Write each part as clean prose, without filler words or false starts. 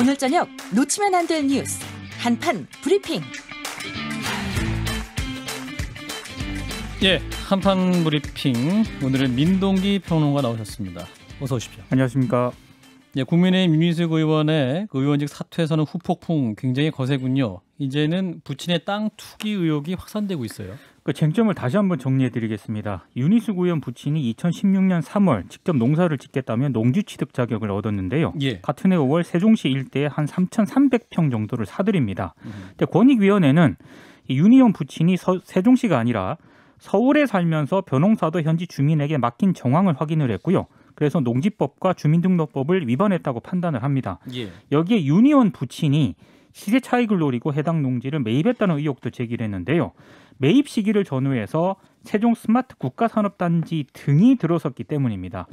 오늘 저녁 놓치면 안 될 뉴스 한판 브리핑. 예, 한판 브리핑. 오늘은 민동기 평론가 나오셨습니다. 어서 오십시오. 안녕하십니까. 예, 국민의힘 윤희숙 의원의 그 의원직 사퇴선언 후폭풍 굉장히 거세군요. 이제는 부친의 땅 투기 의혹이 확산되고 있어요. 그 쟁점을 다시 한번 정리해드리겠습니다. 윤희숙 의원 부친이 2016년 3월 직접 농사를 짓겠다며 농지 취득 자격을 얻었는데요. 예. 같은 해 5월 세종시 일대에 한 3,300평 정도를 사들입니다. 근데 권익위원회는 윤 의원 부친이 세종시가 아니라 서울에 살면서 벼농사도 현지 주민에게 맡긴 정황을 확인을 했고요. 그래서 농지법과 주민등록법을 위반했다고 판단을 합니다. 예. 여기에 윤 의원 부친이 시세 차익을 노리고 해당 농지를 매입했다는 의혹도 제기를 했는데요. 매입 시기를 전후해서 세종 스마트 국가산업단지 등이 들어섰기 때문입니다.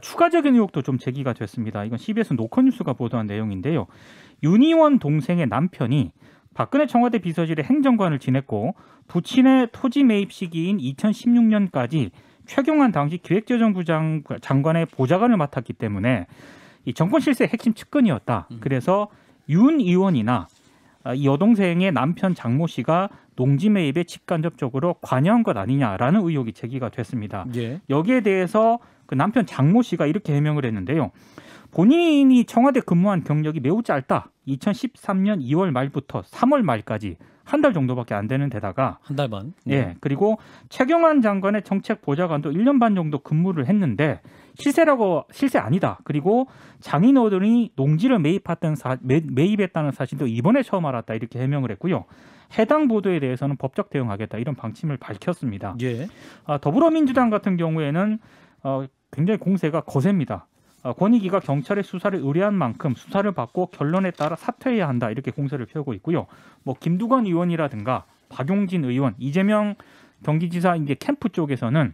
추가적인 의혹도 좀 제기가 됐습니다. 이건 CBS 노컷뉴스가 보도한 내용인데요. 윤 의원 동생의 남편이 박근혜 청와대 비서실의 행정관을 지냈고 부친의 토지 매입 시기인 2016년까지 최경환 당시 기획재정부 장관의 보좌관을 맡았기 때문에 이 정권 실세의 핵심 측근이었다. 그래서 윤 의원이나 이 여동생의 남편 장모 씨가 농지 매입에 직간접적으로 관여한 것 아니냐라는 의혹이 제기가 됐습니다. 예. 여기에 대해서 그 남편 장모 씨가 이렇게 해명을 했는데요. 본인이 청와대 근무한 경력이 매우 짧다. 2013년 2월 말부터 3월 말까지 한 달 정도밖에 안 되는 데다가 한 달 반. 예, 그리고 최경환 장관의 정책 보좌관도 1년 반 정도 근무를 했는데 실세 아니다. 그리고 장인어른이 농지를 매입했다는 사실도 이번에 처음 알았다. 이렇게 해명을 했고요. 해당 보도에 대해서는 법적 대응하겠다. 이런 방침을 밝혔습니다. 예. 더불어민주당 같은 경우에는 굉장히 공세가 거셉니다. 권익위가 경찰의 수사를 의뢰한 만큼 수사를 받고 결론에 따라 사퇴해야 한다. 이렇게 공세를 펴고 있고요. 뭐 김두관 의원이라든가 박용진 의원, 이재명 경기지사 이제 캠프 쪽에서는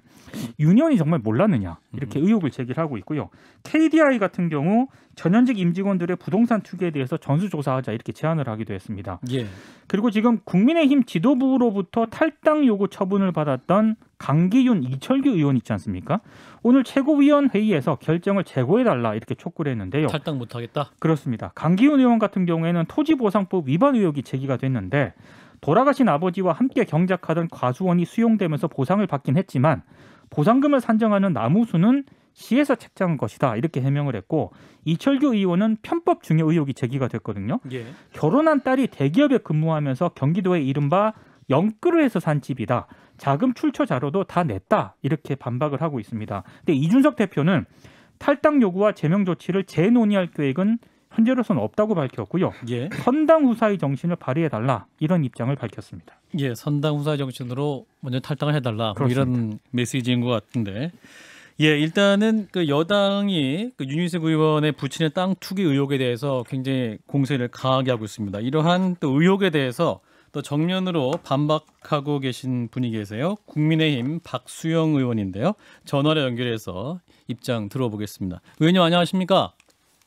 윤 의원이 정말 몰랐느냐 이렇게 의혹을 제기하고 있고요. KDI 같은 경우 전현직 임직원들의 부동산 투기에 대해서 전수조사하자 이렇게 제안을 하기도 했습니다. 예. 그리고 지금 국민의힘 지도부로부터 탈당 요구 처분을 받았던 강기윤, 이철규 의원 있지 않습니까? 오늘 최고위원 회의에서 결정을 재고해달라 이렇게 촉구를 했는데요. 탈당 못하겠다? 그렇습니다. 강기윤 의원 같은 경우에는 토지보상법 위반 의혹이 제기가 됐는데 돌아가신 아버지와 함께 경작하던 과수원이 수용되면서 보상을 받긴 했지만 보상금을 산정하는 나무수는 시에서 책정한 것이다 이렇게 해명을 했고 이철규 의원은 편법 중요 의혹이 제기가 됐거든요. 예. 결혼한 딸이 대기업에 근무하면서 경기도의 이른바 영끌을 해서 산 집이다. 자금 출처 자료도 다 냈다. 이렇게 반박을 하고 있습니다. 근데 이준석 대표는 탈당 요구와 제명 조치를 재논의할 계획은 현재로서는 없다고 밝혔고요. 예. 선당 후사의 정신을 발휘해달라 이런 입장을 밝혔습니다. 예, 선당 후사 정신으로 먼저 탈당을 해달라 뭐 이런 메시지인 것 같은데. 예, 일단은 그 여당이 그 윤희숙 의원의 부친의 땅 투기 의혹에 대해서 굉장히 공세를 강하게 하고 있습니다. 이러한 또 의혹에 대해서 또 정면으로 반박하고 계신 분이 계세요. 국민의힘 박수영 의원인데요. 전화로 연결해서 입장 들어보겠습니다. 의원님 안녕하십니까?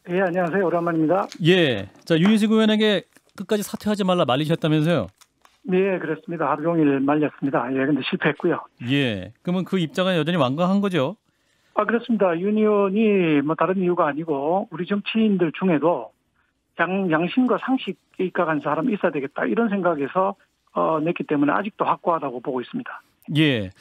예, 안녕하세요. 오랜만입니다. 예, 자 윤희숙 의원에게 끝까지 사퇴하지 말라 말리셨다면서요? 네, 그렇습니다. 하루 종일 말렸습니다. 예, 근데 실패했고요. 예, 그러면 그 입장은 여전히 완강한 거죠? 그렇습니다. 윤 의원이 뭐 다른 이유가 아니고 우리 정치인들 중에도 양심과 상식에 입각한 사람이 있어야 되겠다 이런 생각에서 냈기 때문에 아직도 확고하다고 보고 있습니다. 예.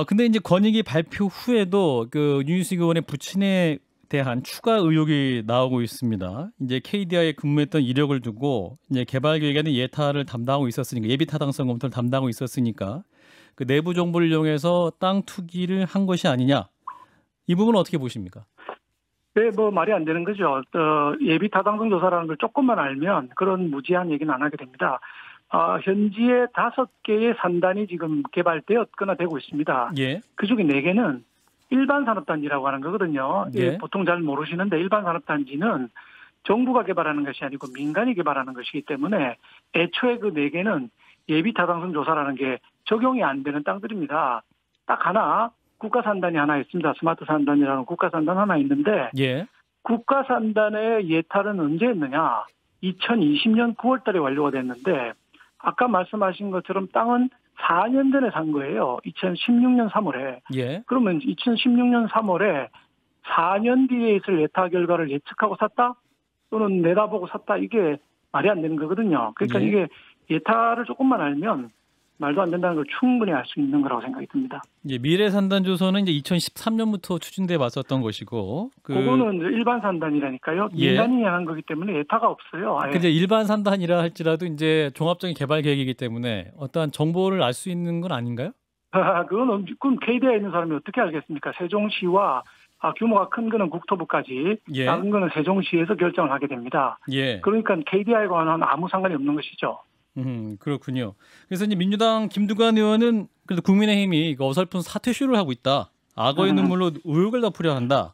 근데 이제 권익위 발표 후에도 그 윤희숙 의원의 부친에 대한 추가 의혹이 나오고 있습니다. 이제 KDI에 근무했던 이력을 두고 이제 개발 계획에는 예타를 담당하고 있었으니까 예비 타당성 검토를 담당하고 있었으니까 그 내부 정보를 이용해서 땅 투기를 한 것이 아니냐. 이 부분은 어떻게 보십니까? 네, 뭐 말이 안 되는 거죠. 예비 타당성 조사라는 걸 조금만 알면 그런 무지한 얘기는 안 하게 됩니다. 현지에 5개의 산단이 지금 개발되었거나 되고 있습니다. 예. 그중에 4개는 일반 산업단지라고 하는 거거든요. 예. 보통 잘 모르시는데 일반 산업단지는 정부가 개발하는 것이 아니고 민간이 개발하는 것이기 때문에 애초에 그 4개는 예비 타당성 조사라는 게 적용이 안 되는 땅들입니다. 딱 하나 국가산단이 하나 있습니다. 스마트 산단이라는 국가산단 하나 있는데 예. 국가산단의 예탈은 언제 했느냐. 2020년 9월 달에 완료가 됐는데 아까 말씀하신 것처럼 땅은 4년 전에 산 거예요. 2016년 3월에. 예. 그러면 2016년 3월에 4년 뒤에 있을 예타 결과를 예측하고 샀다? 또는 내다보고 샀다 이게 말이 안 되는 거거든요. 그러니까 예. 이게 예타를 조금만 알면 말도 안 된다는 걸 충분히 알 수 있는 거라고 생각이 듭니다. 예, 미래산단조선은 이제 2013년부터 추진돼 왔었던 것이고, 그거는 일반 산단이라니까요. 예. 민간인이 하는 거기 때문에 예타가 없어요. 아예. 근데 일반 산단이라 할지라도 이제 종합적인 개발 계획이기 때문에 어떠한 정보를 알 수 있는 건 아닌가요? 그건 KDI에 있는 사람이 어떻게 알겠습니까? 세종시와 규모가 큰 거는 국토부까지, 예. 작은 거는 세종시에서 결정을 하게 됩니다. 예. 그러니까 KDI와는 아무 상관이 없는 것이죠. 그렇군요. 그래서 이제 민주당 김두관 의원은 그래도 국민의힘이 어설픈 사퇴쇼를 하고 있다. 악어의 눈물로 의혹을 덮으려 한다.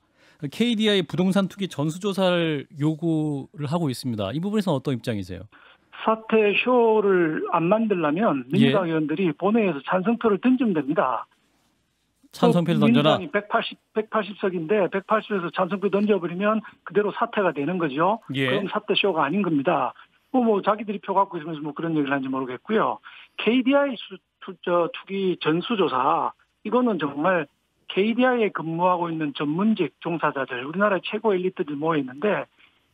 KDI 부동산 투기 전수조사를 요구를 하고 있습니다. 이 부분에서는 어떤 입장이세요? 사퇴쇼를 안 만들려면 민주당 예. 의원들이 본회의에서 찬성표를 던지면 됩니다. 찬성표를 던져라. 민주당이 180석인데 180에서 찬성표 던져버리면 그대로 사퇴가 되는 거죠. 예. 그럼 사퇴쇼가 아닌 겁니다. 뭐 자기들이 표 갖고 있으면서 뭐 그런 얘기를 하는지 모르겠고요. KDI 투기 전수조사 이거는 정말 KDI에 근무하고 있는 전문직 종사자들 우리나라의 최고 엘리트들 모여 있는데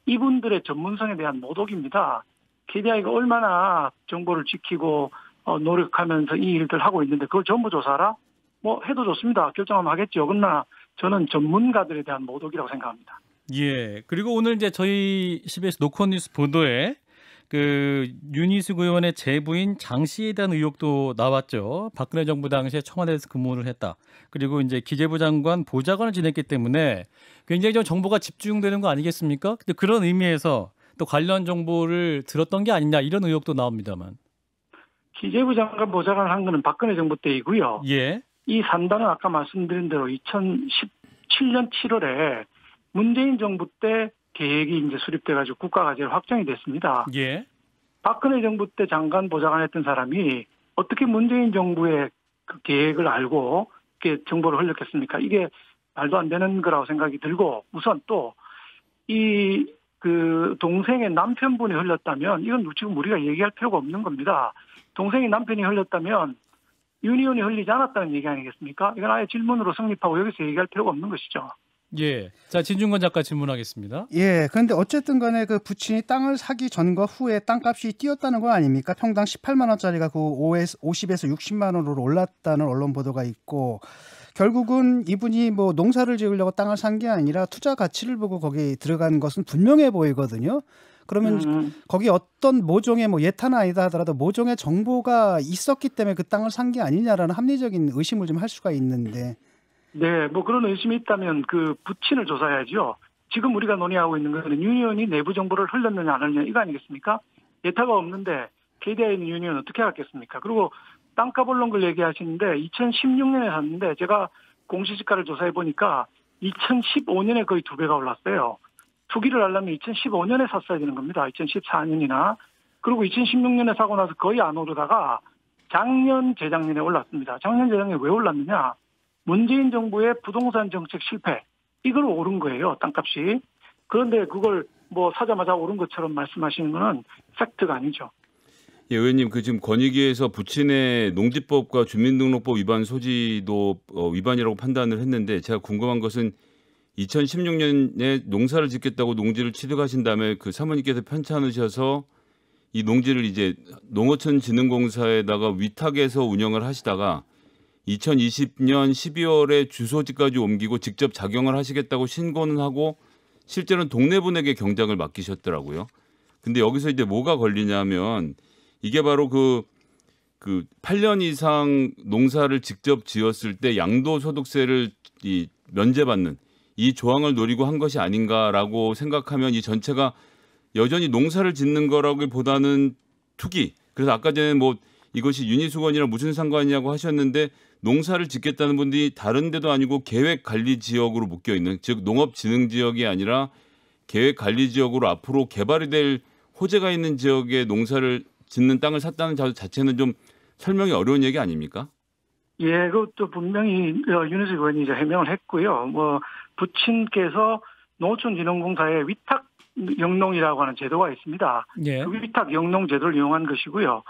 이분들의 전문성에 대한 모독입니다. KDI가 얼마나 정보를 지키고 노력하면서 이 일들 하고 있는데 그걸 전부 조사하라? 뭐 해도 좋습니다. 결정하면 하겠죠. 그러나 저는 전문가들에 대한 모독이라고 생각합니다. 예. 그리고 오늘 이제 저희 CBS 노컷뉴스 보도에 그 윤희숙 의원의 제부인 장 씨에 대한 의혹도 나왔죠. 박근혜 정부 당시에 청와대에서 근무를 했다. 그리고 이제 기재부 장관 보좌관을 지냈기 때문에 굉장히 좀 정보가 집중되는 거 아니겠습니까? 근데 그런 의미에서 또 관련 정보를 들었던 게 아니냐 이런 의혹도 나옵니다만. 기재부 장관 보좌관을 한 거는 박근혜 정부 때이고요. 예. 이 산단은 아까 말씀드린 대로 2017년 7월에 문재인 정부 때 계획이 이제 수립돼가지고 국가과제로 확정이 됐습니다. 예. 박근혜 정부 때 장관 보좌관했던 사람이 어떻게 문재인 정부의 그 계획을 알고 이렇게 정보를 흘렸겠습니까? 이게 말도 안 되는 거라고 생각이 들고 우선 또 이 그 동생의 남편분이 흘렸다면 이건 지금 우리가 얘기할 필요가 없는 겁니다. 동생의 남편이 흘렸다면 윤 의원이 흘리지 않았다는 얘기 아니겠습니까? 이건 아예 질문으로 성립하고 여기서 얘기할 필요가 없는 것이죠. 예. 자, 진중권 작가 질문하겠습니다. 예, 그런데 어쨌든 간에 그 부친이 땅을 사기 전과 후에 땅값이 뛰었다는 거 아닙니까? 평당 18만 원짜리가 그 50에서 60만 원으로 올랐다는 언론 보도가 있고 결국은 이분이 뭐 농사를 지으려고 땅을 산 게 아니라 투자 가치를 보고 거기 들어간 것은 분명해 보이거든요. 그러면 거기 어떤 모종의 뭐 예타는 아니다 하더라도 모종의 정보가 있었기 때문에 그 땅을 산 게 아니냐라는 합리적인 의심을 좀 할 수가 있는데. 네, 뭐 그런 의심이 있다면 그 부친을 조사해야죠. 지금 우리가 논의하고 있는 것은 윤 의원이 내부 정보를 흘렸느냐 안 흘렸느냐 이거 아니겠습니까? 예타가 없는데 KDI에 있는 윤 의원 어떻게 알겠습니까? 그리고 땅값 오른 걸 얘기하시는데 2016년에 샀는데 제가 공시지가를 조사해 보니까 2015년에 거의 2배가 올랐어요. 투기를 하려면 2015년에 샀어야 되는 겁니다. 2014년이나. 그리고 2016년에 사고 나서 거의 안 오르다가 작년, 재작년에 올랐습니다. 작년, 재작년에 왜 올랐느냐? 문재인 정부의 부동산 정책 실패. 이걸 오른 거예요, 땅값이. 그런데 그걸 뭐 사자마자 오른 것처럼 말씀하시는 거는 팩트가 아니죠. 예, 의원님, 그 지금 권익위에서 부친의 농지법과 주민등록법 위반 소지도 위반이라고 판단을 했는데 제가 궁금한 것은 2016년에 농사를 짓겠다고 농지를 취득하신 다음에 그 사모님께서 편찮으셔서 이 농지를 이제 농어촌진흥공사에다가 위탁해서 운영을 하시다가 2020년 12월에 주소지까지 옮기고 직접 작용을 하시겠다고 신고는 하고 실제로는 동네분에게 경작을 맡기셨더라고요. 근데 여기서 이제 뭐가 걸리냐면 이게 바로 그 8년 이상 농사를 직접 지었을 때 양도소득세를 면제받는 이 조항을 노리고 한 것이 아닌가라고 생각하면 이 전체가 여전히 농사를 짓는 거라기보다는 투기. 그래서 아까 전에 뭐 이것이 윤희숙 의원이랑 무슨 상관이냐고 하셨는데 농사를 짓겠다는 분들이 다른 데도 아니고 계획관리지역으로 묶여있는 즉 농업진흥지역이 아니라 계획관리지역으로 앞으로 개발이 될 호재가 있는 지역에 농사를 짓는 땅을 샀다는 자체는 좀 설명이 어려운 얘기 아닙니까? 예, 그것도 분명히 윤희숙 의원이 이제 해명을 했고요. 뭐 부친께서 농어촌진흥공사에 위탁 영농이라고 하는 제도가 있습니다. 예. 그 위탁 영농 제도를 이용한 것이고요.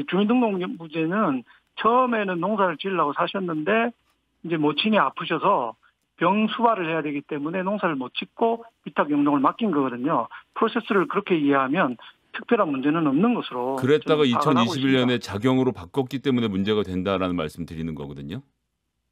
주민등록부제는 처음에는 농사를 지으려고 사셨는데 이제 모친이 아프셔서 병수발을 해야 되기 때문에 농사를 못 짓고 위탁 영농을 맡긴 거거든요. 프로세스를 그렇게 이해하면 특별한 문제는 없는 것으로. 그랬다가 저는 파악을 하고 2021년에 있습니다. 작용으로 바꿨기 때문에 문제가 된다라는 말씀 드리는 거거든요.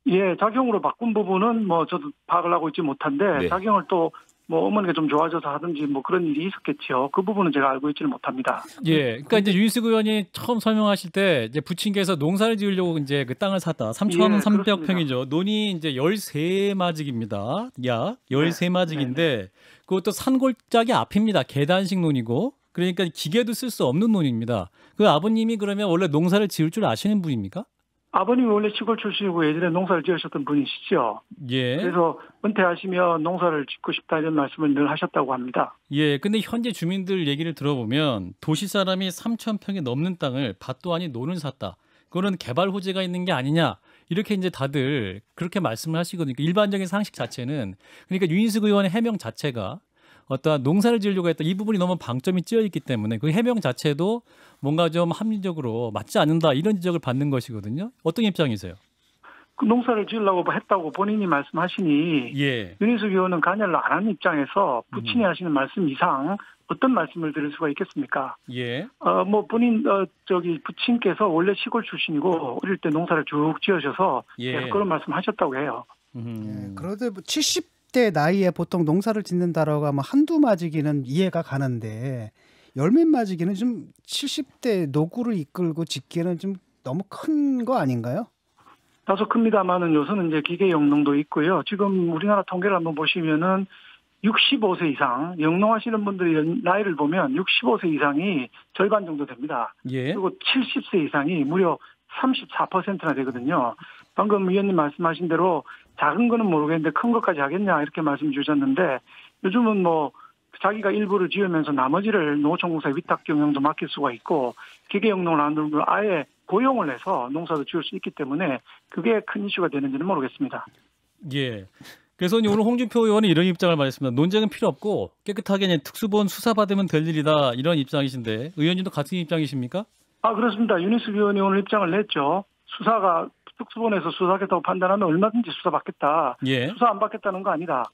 예, 작용으로 바꾼 부분은 뭐 저도 파악을 하고 있지 못한데 네. 작용을 또 뭐 어머니가 좀 좋아져서 하든지 뭐 그런 일이 있었겠죠. 그 부분은 제가 알고 있지는 못합니다. 예, 그러니까 이제 유인수 의원이 처음 설명하실 때 이제 부친께서 농사를 지으려고 이제 그 땅을 샀다. 3,300 그렇습니다. 평이죠. 논이 이제 13마직입니다. 약 13마직인데 그것도 산골짜기 앞입니다. 계단식 논이고. 그러니까 기계도 쓸 수 없는 논입니다. 그 아버님이 그러면 원래 농사를 지을 줄 아시는 분입니까? 아버님이 원래 시골 출신이고 예전에 농사를 지으셨던 분이시죠. 예. 그래서 은퇴하시면 농사를 짓고 싶다 이런 말씀을 늘 하셨다고 합니다. 예, 근데 현재 주민들 얘기를 들어보면 도시 사람이 3,000평이 넘는 땅을 밭도 아닌 논을 샀다. 그거는 개발 호재가 있는 게 아니냐. 이렇게 이제 다들 그렇게 말씀을 하시거든요. 일반적인 상식 자체는 그러니까 유인숙 의원의 해명 자체가 어떠한 농사를 지으려고 했다. 이 부분이 너무 방점이 찌어 있기 때문에 그 해명 자체도 뭔가 좀 합리적으로 맞지 않는다. 이런 지적을 받는 것이거든요. 어떤 입장이세요? 그 농사를 지으려고 했다고 본인이 말씀하시니 예. 윤희숙 의원은 관여를 안 하는 입장에서 부친이 하시는 말씀 이상 어떤 말씀을 드릴 수가 있겠습니까? 예. 뭐 본인 부친께서 원래 시골 출신이고 어릴 때 농사를 쭉 지으셔서 예. 계속 그런 말씀하셨다고 해요. 예, 그런데 뭐 70대 나이에 보통 농사를 짓는다라고 하면 한두 마지기는 이해가 가는데 열몇 마지기는 좀 70대 노구를 이끌고 짓기에는 좀 너무 큰 거 아닌가요? 다소 큽니다만은 요새는 이제 기계 영농도 있고요. 지금 우리나라 통계를 한번 보시면은 65세 이상 영농하시는 분들의 나이를 보면 65세 이상이 절반 정도 됩니다. 예. 그리고 70세 이상이 무려 34%나 되거든요. 방금 위원님 말씀하신 대로 작은 거는 모르겠는데 큰 것까지 하겠냐 이렇게 말씀 주셨는데 요즘은 뭐 자기가 일부를 지으면서 나머지를 농어촌공사 위탁 경영도 맡길 수가 있고 기계 영농을 하는 분을 아예 고용을 해서 농사도 지을 수 있기 때문에 그게 큰 이슈가 되는지는 모르겠습니다. 예. 그래서 오늘 홍준표 의원은 이런 입장을 말했습니다. 논쟁은 필요 없고 깨끗하게 그냥 특수본 수사받으면 될 일이다. 이런 입장이신데 의원님도 같은 입장이십니까? 그렇습니다. 윤희숙 의원이 오늘 입장을 냈죠. 수사가 특수본에서 수사하겠다고 판단하면 얼마든지 수사받겠다. 예. 수사 안 받겠다는 거 아니다.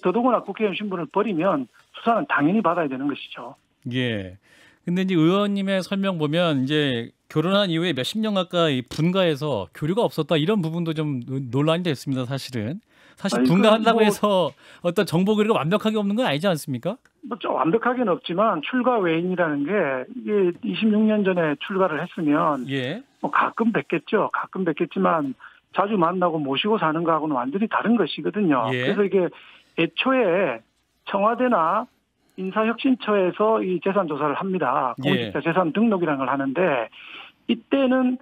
더더구나 국회의원 신분을 버리면 수사는 당연히 받아야 되는 것이죠. 예. 근데 이제 의원님의 설명 보면 이제 결혼한 이후에 몇십 년 가까이 분가해서 교류가 없었다 이런 부분도 좀 논란이 됐습니다. 사실은. 사실 아니, 분가한다고 뭐, 해서 어떤 정보 교류가 완벽하게 없는 건 아니지 않습니까? 뭐 좀 완벽하게는 없지만 출가 외인이라는 게 이게 26년 전에 출가를 했으면 예. 뭐 가끔 뵙겠죠. 가끔 뵙겠지만 자주 만나고 모시고 사는 거하고는 완전히 다른 것이거든요. 예. 그래서 이게 애초에 청와대나 인사혁신처에서 이 재산 조사를 합니다. 공직자 재산 등록이라는 걸 하는데 이때는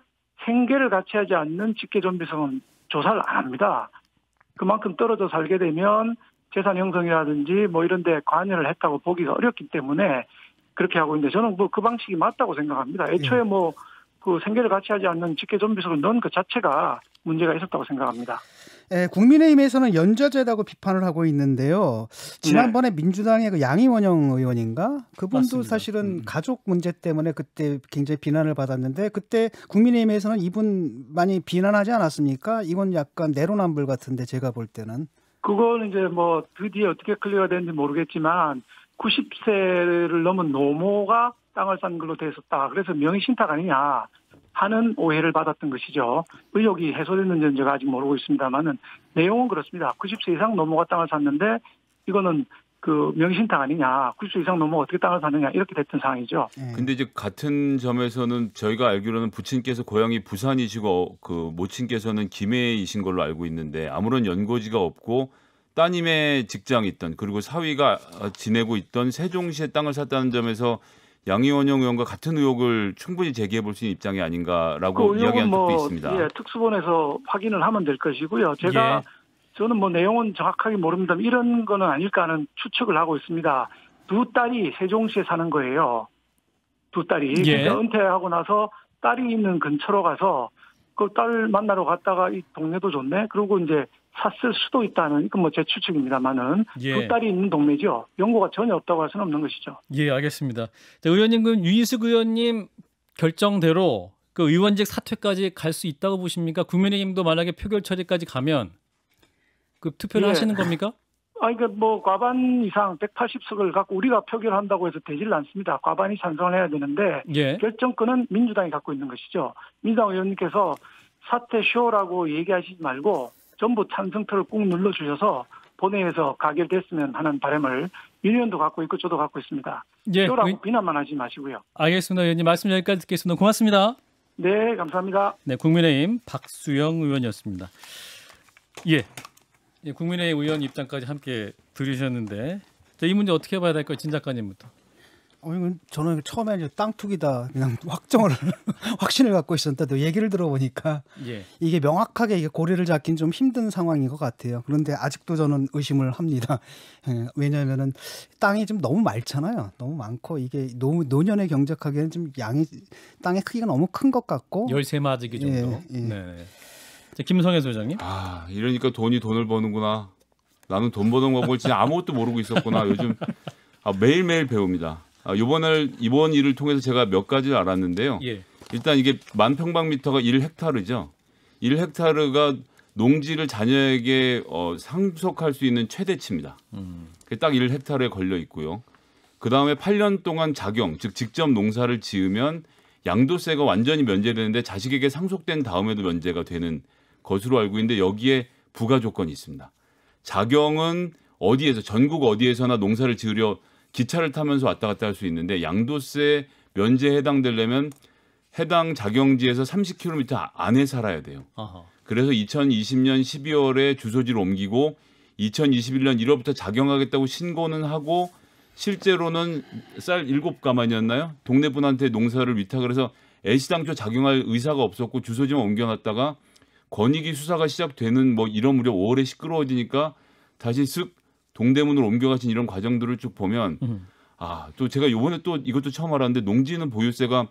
생계를 같이 하지 않는 직계존비성은 조사를 안 합니다. 그만큼 떨어져 살게 되면 재산 형성이라든지 뭐 이런 데 관여를 했다고 보기가 어렵기 때문에 그렇게 하고 있는데 저는 뭐 그 방식이 맞다고 생각합니다. 애초에 뭐 그 생계를 같이 하지 않는 직계존비속을 넣은 그 자체가 문제가 있었다고 생각합니다. 예, 국민의힘에서는 연좌제라고 비판을 하고 있는데요. 지난번에 민주당의 그 양이원영 의원인가? 그분도 맞습니다. 사실은 가족 문제 때문에 그때 굉장히 비난을 받았는데 그때 국민의힘에서는 이분 많이 비난하지 않았습니까? 이건 약간 내로남불 같은데 제가 볼 때는. 그거는 이제 뭐 드디어 어떻게 클리어가 되는지 모르겠지만 90세를 넘은 노모가 땅을 산 걸로 돼 있었다. 그래서 명의신탁 아니냐 하는 오해를 받았던 것이죠. 의혹이 해소됐는지는 제가 아직 모르고 있습니다만은 내용은 그렇습니다. 90세 이상 노모가 땅을 샀는데 이거는 그 명의신탁 아니냐. 90세 이상 노모가 어떻게 땅을 샀느냐 이렇게 됐던 상황이죠. 근데 이제 같은 점에서는 저희가 알기로는 부친께서 고향이 부산이시고 그 모친께서는 김해이신 걸로 알고 있는데 아무런 연고지가 없고 따님의 직장이 있던 그리고 사위가 지내고 있던 세종시에 땅을 샀다는 점에서 양이원영 의원과 같은 의혹을 충분히 제기해 볼 수 있는 입장이 아닌가라고 그 이야기한 적도 뭐, 있습니다. 예, 특수본에서 확인을 하면 될 것이고요. 제가 저는 뭐 내용은 정확하게 모릅니다. 이런 거는 아닐까 하는 추측을 하고 있습니다. 두 딸이 세종시에 사는 거예요. 두 딸이. 그러니까 은퇴하고 나서 딸이 있는 근처로 가서 그 딸 만나러 갔다가 이 동네도 좋네. 그리고 이제 샀을 수도 있다는 이건 뭐 제 추측입니다만은 두 딸이 있는 동네죠. 연고가 전혀 없다고 할 수는 없는 것이죠. 예, 알겠습니다. 자, 의원님, 그 유인숙 의원님 결정대로 그 의원직 사퇴까지 갈 수 있다고 보십니까? 국민의힘도 만약에 표결 처리까지 가면 그 투표를 예. 하시는 겁니까? 그러니까 뭐 과반 이상 180석을 갖고 우리가 표결한다고 해서 되질 않습니다. 과반이 찬성을 해야 되는데 예. 결정권은 민주당이 갖고 있는 것이죠. 민주당 의원님께서 사퇴 쇼라고 얘기하시지 말고 전부 찬성표를 꾹 눌러주셔서 본회의에서 가결됐으면 하는 바람을 윤 의원도 갖고 있고 저도 갖고 있습니다. 예. 쇼라고 비난만 하지 마시고요. 알겠습니다. 의원님 말씀 여기까지 듣겠습니다. 고맙습니다. 네, 감사합니다. 네, 국민의힘 박수영 의원이었습니다. 예. 예, 국민의힘 의원 입장까지 함께 들으셨는데 자, 이 문제 어떻게 봐야 될까요, 진 작가님부터? 이건 저는 처음에 이제 땅 투기다 그냥 확신을 갖고 있었는데 얘기를 들어보니까 예. 이게 명확하게 이게 고리를 잡긴 좀 힘든 상황인 것 같아요. 그런데 아직도 저는 의심을 합니다. 왜냐하면은 땅이 좀 너무 많잖아요. 너무 많고 이게 노년에 경작하기에는 좀 땅의 크기가 너무 큰 것 같고 13마지기 정도. 예, 예. 네. 자, 김성애 소장님. 이러니까 돈을 버는구나. 나는 돈 버는 법을 진짜 아무것도 모르고 있었구나. 요즘 매일매일 배웁니다. 이번 일을 통해서 제가 몇 가지를 알았는데요. 예. 일단 이게 10,000평방미터가 1헥타르죠. 1헥타르가 농지를 자녀에게 상속할 수 있는 최대치입니다. 그게 딱 1헥타르에 걸려 있고요. 그 다음에 8년 동안 작용, 즉 직접 농사를 지으면 양도세가 완전히 면제되는데 자식에게 상속된 다음에도 면제가 되는 것으로 알고 있는데 여기에 부가 조건이 있습니다. 작용은 전국 어디에서나 농사를 지으려 기차를 타면서 왔다 갔다 할 수 있는데 양도세 면제에 해당되려면 해당 작용지에서 30km 안에 살아야 돼요. 아하. 그래서 2020년 12월에 주소지를 옮기고 2021년 1월부터 작용하겠다고 신고는 하고 실제로는 쌀 7가만이었나요? 동네 분한테 농사를 위탁을 해서 애시당초 작용할 의사가 없었고 주소지만 옮겨놨다가 권익위 수사가 시작되는 이런 무렵 5월에 시끄러워지니까 다시 쓱 동대문으로 옮겨가신 이런 과정들을 쭉 보면 또 제가 이번에 또 이것도 처음 알았는데 농지는 보유세가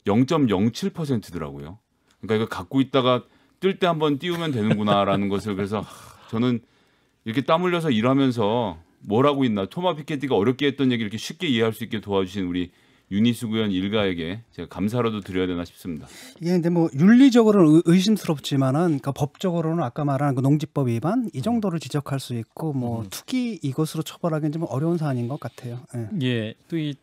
0.07%더라고요. 그러니까 이거 갖고 있다가 뜰 때 한번 띄우면 되는구나라는 것을 그래서 저는 이렇게 땀 흘려서 일하면서 뭘 하고 있나 토마 피케티가 어렵게 했던 얘기 이렇게 쉽게 이해할 수 있게 도와주신 우리 윤희숙 의원 일가에게 제가 감사라도 드려야 되나 싶습니다. 이게 근데 윤리적으로는 의심스럽지만은 그러니까 법적으로는 아까 말한 그 농지법 위반 이 정도를 지적할 수 있고 투기 이것으로 처벌하기는 좀 어려운 사안인 것 같아요. 예. 예. 또 이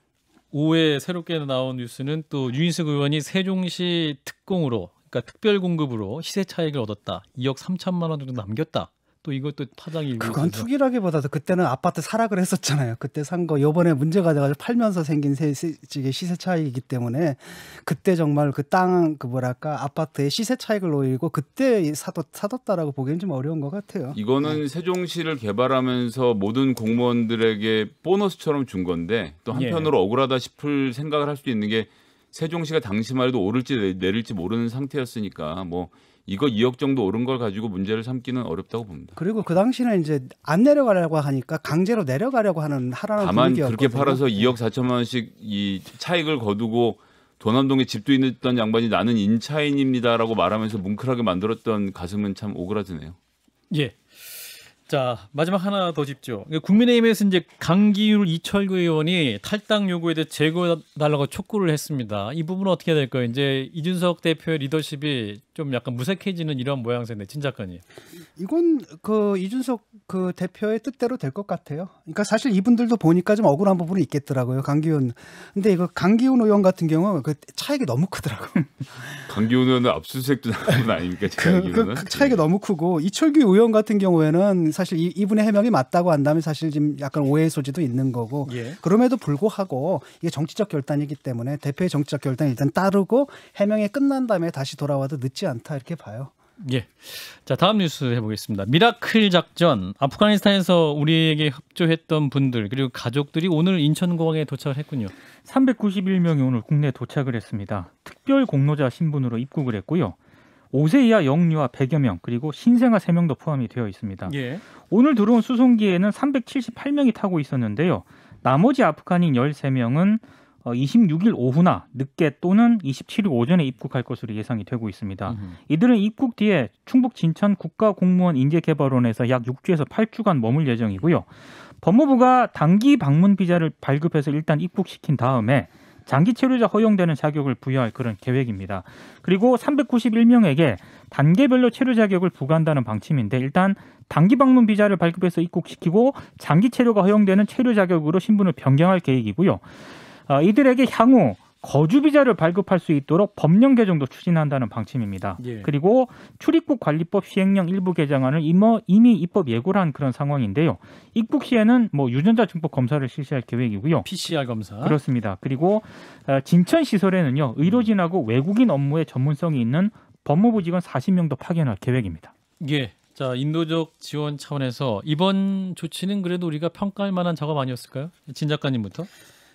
오후에 새롭게 나온 뉴스는 또 윤희숙 의원이 세종시 특공으로 그러니까 특별 공급으로 시세 차익을 얻었다. 2억 3천만 원 정도 남겼다. 또 이것도 타당이 그건 투기라기보다도 그때는 아파트 사락을 했었잖아요. 그때 산 거 이번에 문제가 돼가지고 팔면서 생긴 시세 차익이기 때문에 그때 정말 그 땅 아파트의 시세 차익을 노리고 그때 사뒀다라고 보기엔 좀 어려운 것 같아요. 이거는 세종시를 개발하면서 모든 공무원들에게 보너스처럼 준 건데 또 한편으로 억울하다 싶을 생각을 할 수도 있는 게 세종시가 당시만 해도 오를지 내릴지 모르는 상태였으니까 이거 2억 정도 오른 걸 가지고 문제를 삼기는 어렵다고 봅니다. 그리고 그 당시는 이제 안 내려가려고 하니까 강제로 내려가려고 하라는 다만 분위기였거든요. 그렇게 팔아서 2억 4천만 원씩 이 차익을 거두고 도남동에 집도 있던 양반이 나는 인차인입니다라고 말하면서 뭉클하게 만들었던 가슴은 참 오그라드네요. 예. 자, 마지막 하나 더 짚죠. 국민의힘에서 이제 강기율 이철구 의원이 탈당 요구에 대해 제거해달라고 촉구를 했습니다. 이 부분은 어떻게 될까요? 이제 이준석 대표의 리더십이 좀 약간 무색해지는 이런 모양새인데, 진 작가님. 이건 이준석 대표의 뜻대로 될 것 같아요. 그러니까 사실 이분들도 보니까 좀 억울한 부분이 있겠더라고요. 강기훈. 근데 이거 강기훈 의원 같은 경우 그 차익이 너무 크더라고요. 강기훈 의원은 압수수색도 나온 건 아닙니까? 그 차이가 너무 크고 이철규 의원 같은 경우에는 사실 이분의 해명이 맞다고 한다면 사실 지금 약간 오해의 소지도 있는 거고 그럼에도 불구하고 이게 정치적 결단이기 때문에 대표의 정치적 결단을 일단 따르고 해명이 끝난 다음에 다시 돌아와도 늦지 않다 이렇게 봐요. 예. 자, 다음 뉴스 해보겠습니다. 미라클 작전. 아프가니스탄에서 우리에게 협조했던 분들 그리고 가족들이 오늘 인천공항에 도착을 했군요. 391명이 오늘 국내에 도착을 했습니다. 특별 공로자 신분으로 입국을 했고요. 5세 이하 영유아 100여 명 그리고 신생아 3명도 포함이 되어 있습니다. 예. 오늘 들어온 수송기에는 378명이 타고 있었는데요. 나머지 아프간인 13명은 26일 오후나 늦게 또는 27일 오전에 입국할 것으로 예상이 되고 있습니다. 이들은 입국 뒤에 충북 진천 국가공무원 인재개발원에서 약 6주에서 8주간 머물 예정이고요. 법무부가 단기 방문 비자를 발급해서 일단 입국시킨 다음에 장기 체류자 허용되는 자격을 부여할 그런 계획입니다. 그리고 391명에게 단계별로 체류 자격을 부과한다는 방침인데 일단 단기 방문 비자를 발급해서 입국시키고 장기 체류가 허용되는 체류 자격으로 신분을 변경할 계획이고요. 이들에게 향후 거주 비자를 발급할 수 있도록 법령 개정도 추진한다는 방침입니다. 예. 그리고 출입국 관리법 시행령 일부 개정안을 이미 입법 예고를 한 그런 상황인데요. 입국 시에는 유전자 증폭 검사를 실시할 계획이고요. PCR 검사. 그렇습니다. 그리고 진천 시설에는요, 의료진하고 외국인 업무에 전문성이 있는 법무부 직원 40명도 파견할 계획입니다. 예. 자, 인도적 지원 차원에서 이번 조치는 그래도 우리가 평가할 만한 작업 아니었을까요? 진 작가님부터.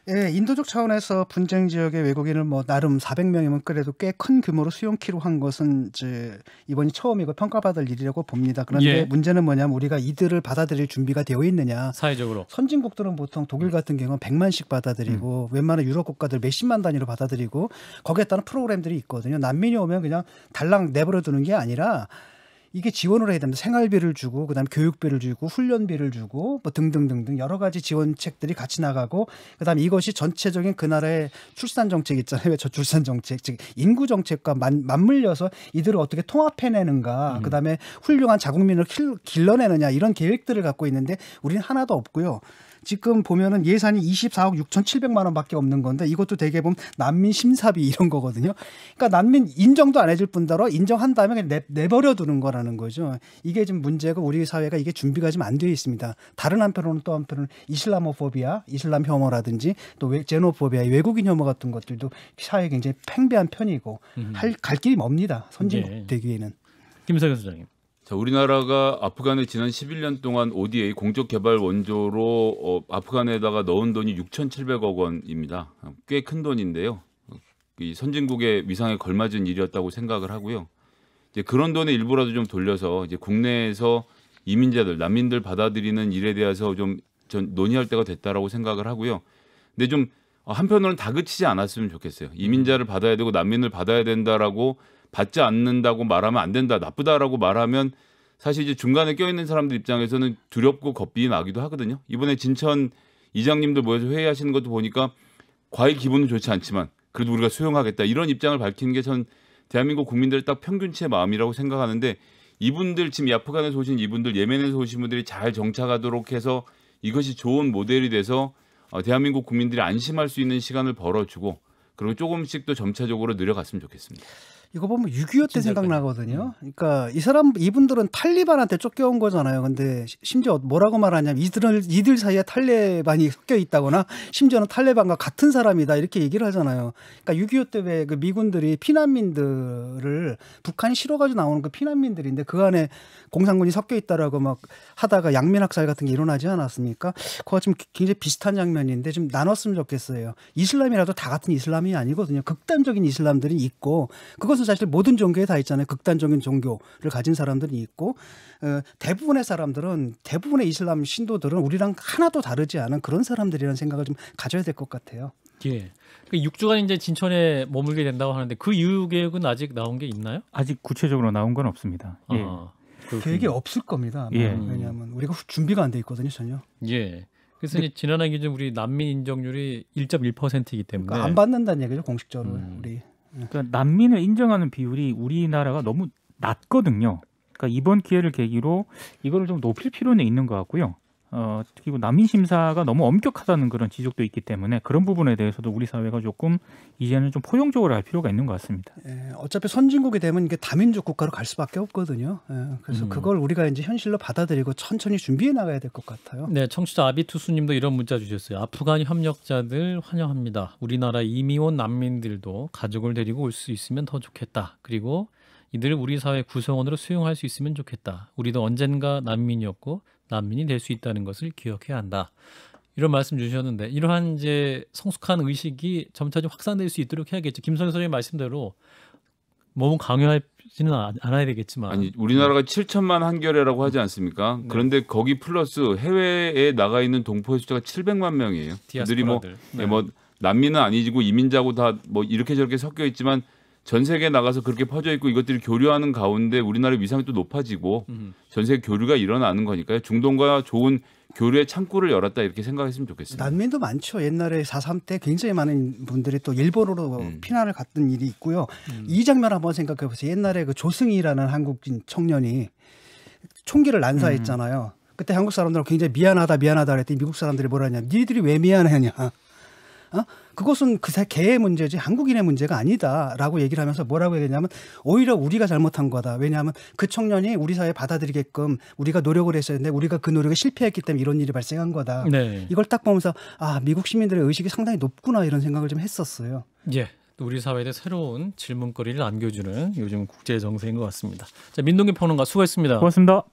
예, 인도적 차원에서 분쟁 지역의 외국인을 나름 400명이면 그래도 꽤 큰 규모로 수용키로 한 것은 이제 이번이 처음이고 평가받을 일이라고 봅니다. 그런데 예. 문제는 뭐냐면 우리가 이들을 받아들일 준비가 되어 있느냐. 사회적으로. 선진국들은 보통 독일 같은 경우는 100만씩 받아들이고 웬만한 유럽 국가들 몇십만 단위로 받아들이고 거기에 따른 프로그램들이 있거든요. 난민이 오면 그냥 달랑 내버려 두는 게 아니라 이게 지원을 해야 됩니다. 생활비를 주고 그다음에 교육비를 주고 훈련비를 주고 등등등등 여러 가지 지원책들이 같이 나가고 그다음에 이것이 전체적인 그 나라의 출산 정책 있잖아요. 저출산 정책, 즉 인구 정책과 맞물려서 이들을 어떻게 통합해내는가. 그다음에 훌륭한 자국민을 길러내느냐 이런 계획들을 갖고 있는데 우리는 하나도 없고요. 지금 보면은 예산이 24억 6,700만 원밖에 없는 건데 이것도 대개 보면 난민 심사비 이런 거거든요. 그러니까 난민 인정도 안 해줄 뿐더러 인정한 다음에 그냥 내버려 두는 거라는 거죠. 이게 지금 문제고 우리 사회가 이게 준비가 좀 안 되어 있습니다. 다른 한편으로는 또 한편으로는 이슬라모포비아, 이슬람 혐오라든지 또 제노포비아, 외국인 혐오 같은 것들도 사회에 굉장히 팽배한 편이고 갈 길이 멉니다. 선진국 되기에는. 김석현 소장님. 자, 우리나라가 아프간에 지난 11년 동안 ODA 공적개발 원조로 아프간에다가 넣은 돈이 6,700억 원입니다. 꽤 큰 돈인데요. 이 선진국의 위상에 걸맞은 일이었다고 생각을 하고요. 이제 그런 돈의 일부라도 좀 돌려서 이제 국내에서 이민자들, 난민들 받아들이는 일에 대해서 좀 논의할 때가 됐다라고 생각을 하고요. 근데 좀 한편으로는 다그치지 않았으면 좋겠어요. 이민자를 받아야 되고 난민을 받아야 된다라고 받지 않는다고 말하면 안 된다, 나쁘다라고 말하면 사실 이제 중간에 껴있는 사람들 입장에서는 두렵고 겁이 나기도 하거든요. 이번에 진천 이장님들 모여서 회의하시는 것도 보니까 과히 기분은 좋지 않지만 그래도 우리가 수용하겠다 이런 입장을 밝히는 게 전 대한민국 국민들 딱 평균치의 마음이라고 생각하는데 이분들 지금 아프간에서 오신 이분들, 예멘에서 오신 분들이 잘 정착하도록 해서 이것이 좋은 모델이 돼서 대한민국 국민들이 안심할 수 있는 시간을 벌어주고 그리고 조금씩 또 점차적으로 늘어갔으면 좋겠습니다. 이거 보면 6.25 때 생각나거든요. 그러니까 이분들은 탈리반한테 쫓겨온 거잖아요. 근데 심지어 뭐라고 말하냐면 이들 사이에 탈레반이 섞여 있다거나 심지어는 탈레반과 같은 사람이다 이렇게 얘기를 하잖아요. 그러니까 6.25 때 왜 그 미군들이 피난민들을 북한이 실어가지고 나오는 그 피난민들인데 그 안에 공산군이 섞여 있다라고 막 하다가 양민학살 같은 게 일어나지 않았습니까? 그거 지금 굉장히 비슷한 장면인데 좀 나눴으면 좋겠어요. 이슬람이라도 다 같은 이슬람이 아니거든요. 극단적인 이슬람들이 있고 그것은 사실 모든 종교에 다 있잖아요. 극단적인 종교를 가진 사람들이 있고 대부분의 사람들은 대부분의 이슬람 신도들은 우리랑 하나도 다르지 않은 그런 사람들이라는 생각을 좀 가져야 될 것 같아요. 예. 그 6주간 이제 진천에 머물게 된다고 하는데 그 이후 계획은 아직 나온 게 있나요? 아직 구체적으로 나온 건 없습니다. 예. 계획이 없을 겁니다. 예. 왜냐하면 우리가 준비가 안 돼 있거든요, 전혀. 예. 그래서 이제 지난해 기준 우리 난민 인정률이 1.1%이기 때문에 그러니까 안 받는다는 얘기죠, 공식적으로 우리. 그러니까 난민을 인정하는 비율이 우리나라가 너무 낮거든요. 그러니까 이번 기회를 계기로 이거를 좀 높일 필요는 있는 것 같고요. 그리고 난민 심사가 너무 엄격하다는 그런 지적도 있기 때문에 그런 부분에 대해서도 우리 사회가 조금 이제는 좀 포용적으로 할 필요가 있는 것 같습니다. 예, 어차피 선진국이 되면 이게 다민족 국가로 갈 수밖에 없거든요. 예, 그래서 그걸 우리가 이제 현실로 받아들이고 천천히 준비해 나가야 될 것 같아요. 네, 청취자 아비투수님도 이런 문자 주셨어요. 아프간 협력자들 환영합니다. 우리나라 이미 온 난민들도 가족을 데리고 올 수 있으면 더 좋겠다. 그리고 이들을 우리 사회 구성원으로 수용할 수 있으면 좋겠다. 우리도 언젠가 난민이었고 난민이 될 수 있다는 것을 기억해야 한다. 이런 말씀 주셨는데 이러한 이제 성숙한 의식이 점차 좀 확산될 수 있도록 해야겠죠. 김성현 선생님 말씀대로 너무 강요하지는 않아야 되겠지만 아니 우리나라가 7천만 한겨레라고 하지 않습니까? 네. 그런데 거기 플러스 해외에 나가 있는 동포의 숫자가 700만 명이에요. 그들이 뭐 난민은 아니고 이민자고 다 뭐 이렇게 저렇게 섞여 있지만 전 세계에 나가서 그렇게 퍼져 있고 이것들이 교류하는 가운데 우리나라의 위상이 또 높아지고 전 세계 교류가 일어나는 거니까요. 중동과 좋은 교류의 창구를 열었다 이렇게 생각했으면 좋겠습니다. 난민도 많죠. 옛날에 4.3 때 굉장히 많은 분들이 또 일본으로 피난을 갔던 일이 있고요. 이 장면 한번 생각해 보세요. 옛날에 그 조승희라는 한국인 청년이 총기를 난사했잖아요. 그때 한국 사람들은 굉장히 미안하다 그랬더니 미국 사람들이 뭐라 하냐. 니들이 왜 미안하냐. 그것은 개의 문제지 한국인의 문제가 아니다라고 얘기를 하면서 뭐라고 얘기했냐면 오히려 우리가 잘못한 거다. 왜냐하면 그 청년이 우리 사회에 받아들이게끔 우리가 노력을 했었는데 우리가 그 노력에 실패했기 때문에 이런 일이 발생한 거다. 네. 이걸 딱 보면서 미국 시민들의 의식이 상당히 높구나 이런 생각을 좀 했었어요. 예. 우리 사회에 새로운 질문거리를 안겨주는 요즘 국제 정세인 것 같습니다. 자, 민동기 평론가 수고했습니다. 고맙습니다.